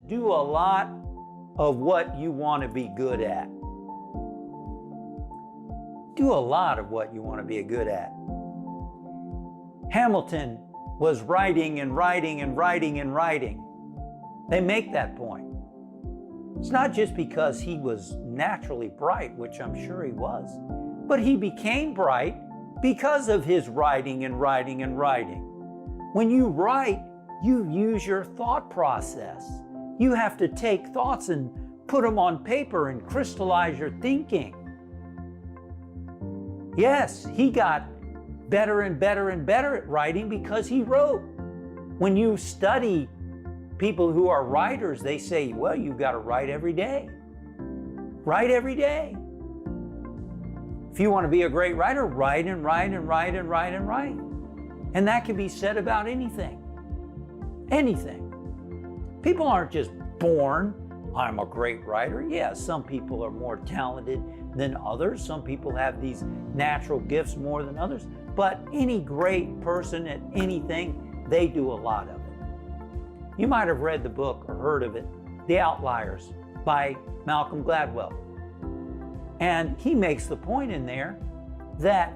Do a lot of what you want to be good at. Do a lot of what you want to be good at. Hamilton was writing and writing and writing and writing. They make that point. It's not just because he was naturally bright, which I'm sure he was, but he became bright because of his writing and writing and writing. When you write, you use your thought process. You have to take thoughts and put them on paper and crystallize your thinking. Yes, he got better and better and better at writing because he wrote. When you study people who are writers, they say, well, you've got to write every day. Write every day. If you want to be a great writer, write and write and write and write and write. And that can be said about anything. Anything. People aren't just born, I'm a great writer. Yeah, some people are more talented than others. Some people have these natural gifts more than others. But any great person at anything, they do a lot of it. You might have read the book or heard of it, The Outliers by Malcolm Gladwell. And he makes the point in there that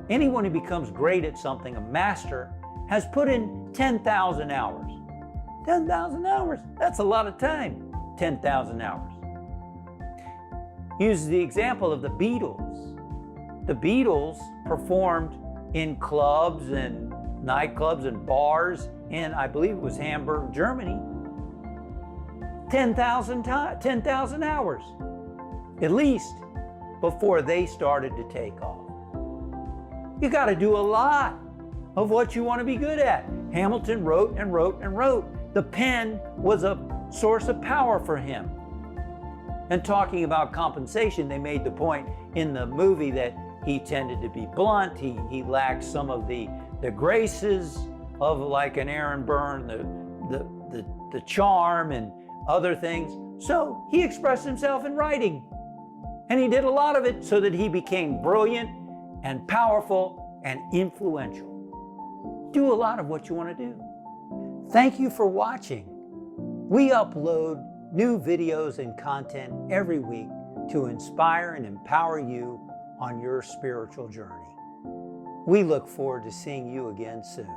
anyone who becomes great at something, a master, has put in 10,000 hours. 10,000 hours, that's a lot of time, 10,000 hours. Use the example of the Beatles. The Beatles performed in clubs and nightclubs and bars in, I believe it was Hamburg, Germany, 10,000 hours, at least, before they started to take off. You got to do a lot of what you want to be good at. Hamilton wrote and wrote and wrote. The pen was a source of power for him. And talking about compensation, they made the point in the movie that he tended to be blunt. He lacked some of the graces of like an Aaron Burr, the charm and other things. So he expressed himself in writing. And he did a lot of it so that he became brilliant and powerful and influential. Do a lot of what you want to do. Thank you for watching. We upload new videos and content every week to inspire and empower you on your spiritual journey. We look forward to seeing you again soon.